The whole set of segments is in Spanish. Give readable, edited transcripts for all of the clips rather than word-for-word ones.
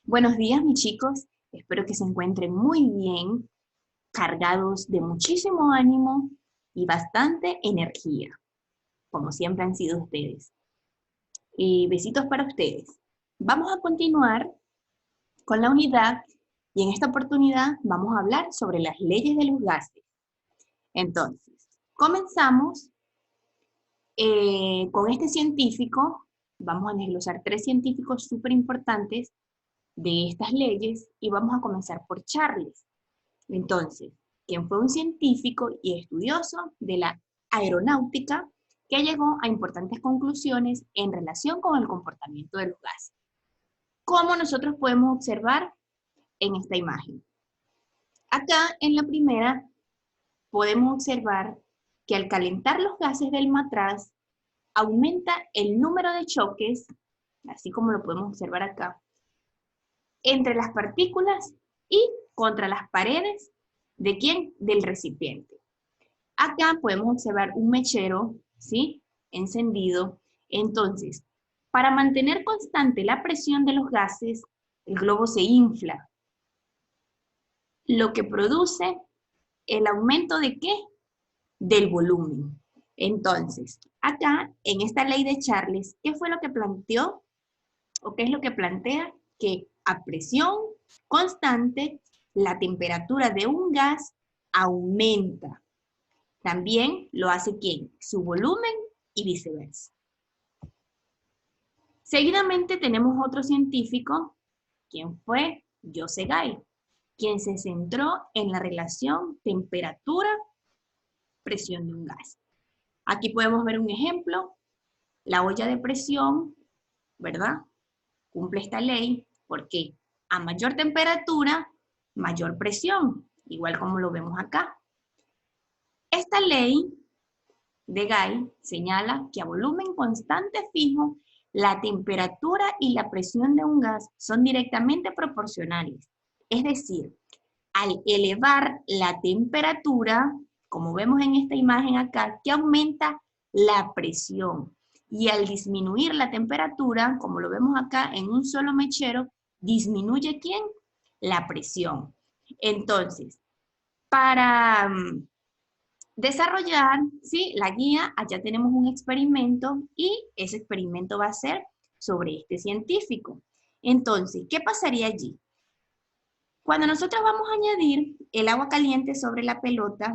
Buenos días, mis chicos. Espero que se encuentren muy bien, cargados de muchísimo ánimo y bastante energía, como siempre han sido ustedes. Y besitos para ustedes. Vamos a continuar con la unidad y en esta oportunidad vamos a hablar sobre las leyes de los gases. Entonces, comenzamos con este científico. Vamos a desglosar tres científicos súper importantes de estas leyes y vamos a comenzar por Charles. Entonces, quien fue un científico y estudioso de la aeronáutica que llegó a importantes conclusiones en relación con el comportamiento de los gases. ¿Cómo nosotros podemos observar en esta imagen? Acá en la primera podemos observar que al calentar los gases del matraz aumenta el número de choques, así como lo podemos observar acá, entre las partículas y contra las paredes ¿de quién? Del recipiente. Acá podemos observar un mechero, ¿sí? Encendido. Entonces, para mantener constante la presión de los gases, el globo se infla, lo que produce el aumento ¿de qué? Del volumen. Entonces, acá, en esta ley de Charles, ¿qué fue lo que planteó? ¿O qué es lo que plantea? Que a presión constante, la temperatura de un gas aumenta. También lo hace ¿quién? Su volumen y viceversa. Seguidamente tenemos otro científico, quien fue Joseph Gay, quien se centró en la relación temperatura-presión de un gas. Aquí podemos ver un ejemplo, la olla de presión, ¿verdad? Cumple esta ley porque a mayor temperatura, mayor presión, igual como lo vemos acá. Esta ley de Gay señala que a volumen constante fijo, la temperatura y la presión de un gas son directamente proporcionales. Es decir, al elevar la temperatura, como vemos en esta imagen acá, que aumenta la presión. Y al disminuir la temperatura, como lo vemos acá en un solo mechero, disminuye ¿quién? La presión. Entonces, para desarrollar, ¿sí? La guía, allá tenemos un experimento y ese experimento va a ser sobre este científico. Entonces, ¿qué pasaría allí? Cuando nosotros vamos a añadir el agua caliente sobre la pelota,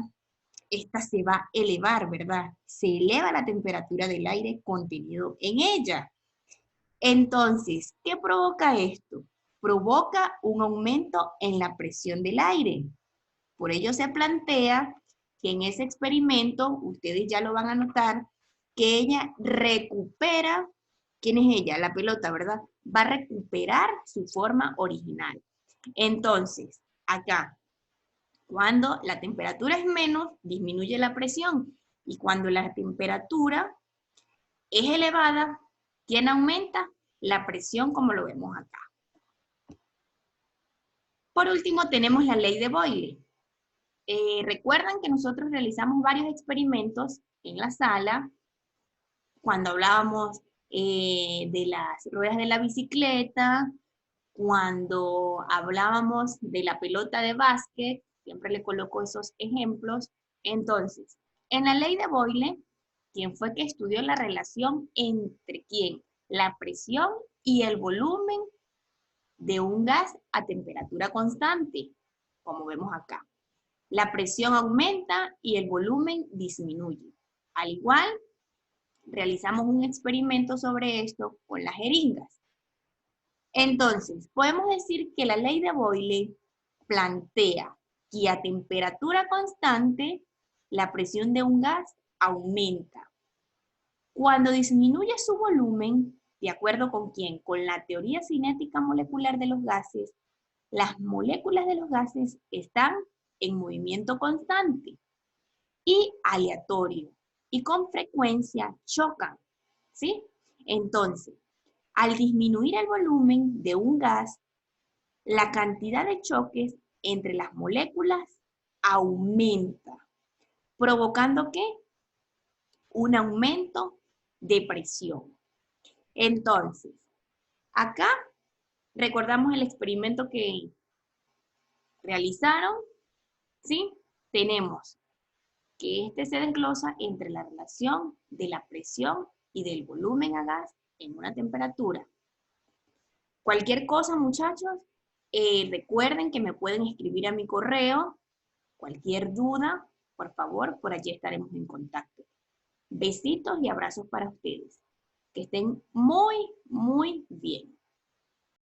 esta se va a elevar, ¿verdad? Se eleva la temperatura del aire contenido en ella. Entonces, ¿qué provoca esto? Provoca un aumento en la presión del aire. Por ello se plantea que en ese experimento, ustedes ya lo van a notar, que ella recupera, ¿quién es ella? La pelota, ¿verdad? Va a recuperar su forma original. Entonces, acá, cuando la temperatura es menos, disminuye la presión. Y cuando la temperatura es elevada, ¿quién aumenta? La presión, como lo vemos acá. Por último, tenemos la ley de Boyle. Recuerdan que nosotros realizamos varios experimentos en la sala cuando hablábamos de las ruedas de la bicicleta, cuando hablábamos de la pelota de básquet, siempre le coloco esos ejemplos. Entonces, en la ley de Boyle, ¿quién fue que estudió la relación entre quién? La presión y el volumen de un gas a temperatura constante, como vemos acá. La presión aumenta y el volumen disminuye. Al igual, realizamos un experimento sobre esto con las jeringas. Entonces, podemos decir que la ley de Boyle plantea que a temperatura constante la presión de un gas aumenta. Cuando disminuye su volumen, ¿de acuerdo con quién? Con la teoría cinética molecular de los gases, las moléculas de los gases están en movimiento constante y aleatorio y con frecuencia chocan, ¿sí? Entonces, al disminuir el volumen de un gas, la cantidad de choques entre las moléculas aumenta, provocando ¿qué? Un aumento de presión. Entonces, acá Recordamos el experimento que realizaron, ¿sí? Tenemos que este se desglosa entre la relación de la presión y del volumen a gas en una temperatura. Cualquier cosa, muchachos, recuerden que me pueden escribir a mi correo. Cualquier duda, por favor, por allí estaremos en contacto. Besitos y abrazos para ustedes. Que estén muy, muy bien.